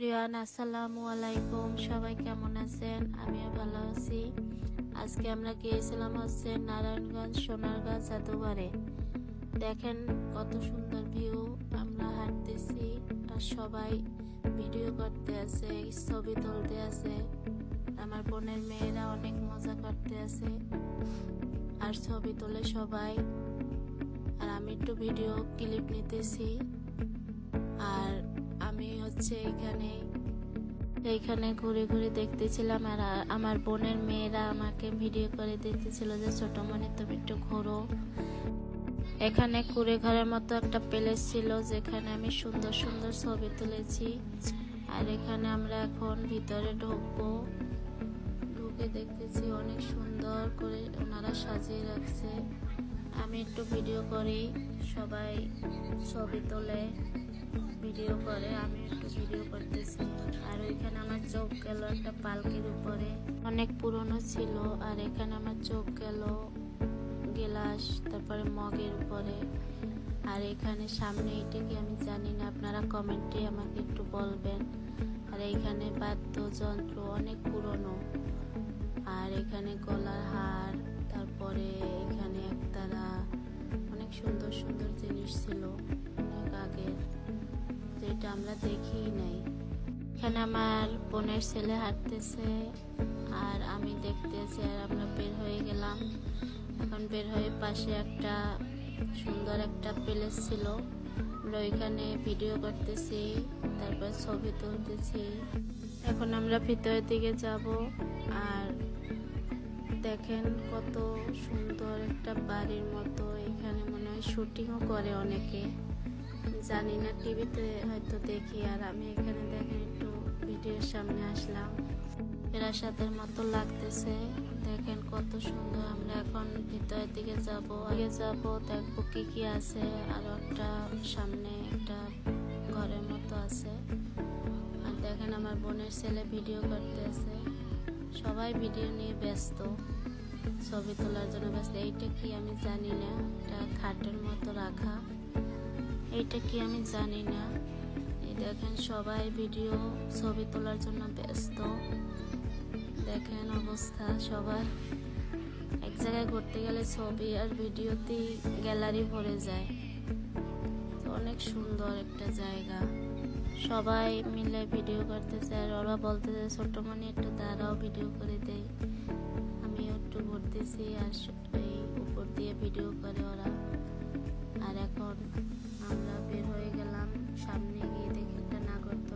প্রিয়ান, আসসালামু আলাইকুম। সবাই কেমন আছেন? আমিও ভালো আছি। আজকে আমরা গিয়েছিলাম নারায়ণগঞ্জ সোনারগাঁ জাদুঘরে। দেখেন কত সুন্দর ভিউ। আমরা হাঁটতেছি আর সবাই ভিডিও করতে আছে, ছবি তুলতে আছে। আমার বোনের মেয়েরা অনেক মজা করতে আছে আর ছবি তোলে সবাই। আর আমি একটু ভিডিও ক্লিপ নিতেছি। আর আমি এইখানে ঘুরে ঘুরে দেখতেছিলাম। আর আমার বোনের মেয়েরা আমাকে ভিডিও করে দেখতেছিল যে ছোট মনে তুমি একটু ঘোরো। এখানে কুড়ে ঘরের মতো একটা প্লেস ছিল যেখানে আমি সুন্দর সুন্দর ছবি তুলেছি। আর এখানে আমরা এখন ভিতরে ঢুকবো। ঢুকে দেখতেছি অনেক সুন্দর করে ওনারা সাজিয়ে রাখছে। আমি একটু ভিডিও করি, সবাই ছবি তোলে, ভিডিও করে, আমি একটু ভিডিও করতেছি। আর ওইখানে আমার চোখ গেল একটা পালকির উপরে, অনেক পুরনো ছিল। আর এখানে আমার চোখ গেল গিলাস, তারপরে মগের উপরে। আর এখানে সামনে এটা কি আমি জানি না, আপনারা কমেন্টে আমাকে একটু বলবেন। আর এইখানে বাদ্যযন্ত্র অনেক পুরনো। আর এখানে গলার হার, তারপরে এখানে একতারা, অনেক সুন্দর সুন্দর জিনিস ছিল অনেক আগের, যেটা আমরা দেখিই নাই। এখানে আমার বোনের ছেলে হাঁটতেছে আর আমি দেখতেছি। আর আমরা বের হয়ে গেলাম। এখন বের হয়ে পাশে একটা সুন্দর একটা প্লেস ছিল, আমরা ওইখানে ভিডিও করতেছি, তারপর ছবি তুলতেছি। এখন আমরা ভিতরের দিকে যাব। আর দেখেন কত সুন্দর একটা বাড়ির মতো। এখানে মনে হয় শুটিংও করে অনেকে, জানি না, টিভিতে হয়তো দেখি। আর আমি এখানে দেখেন একটু ভিডিওর সামনে আসলাম, প্রাসাদের মতো লাগতেছে। দেখেন কত সুন্দর। আমরা এখন ভিতরের দিকে যাব, দেখবো কি কি আছে। আর একটা সামনে একটা ঘরের মতো আছে। আর দেখেন আমার বোনের ছেলে ভিডিও করতে আছে। সবাই ভিডিও নিয়ে ব্যস্ত, ছবি তোলার জন্য ব্যস্ত। এইটা কি আমি জানি না, এটা খাটের মতো রাখা, এইটা কি আমি জানি না। এই দেখেন সবাই ভিডিও ছবি তোলার জন্য ব্যস্ত। দেখেন অবস্থা সবার। এক জায়গায় ঘুরতে গেলে ছবি আর ভিডিওতেই গ্যালারি ভরে যায়। তো অনেক সুন্দর একটা জায়গা, সবাই মিলে ভিডিও করতেছে। আর ওরা বলতেছে ছোট মনে একটু দাঁড়াও, ভিডিও করে দেই। আমি একটু ঘুরতেছি আর এই উপর দিয়ে ভিডিও করে ওরা। আর এখন আমরা বের হয়ে গেলাম, সামনে গিয়ে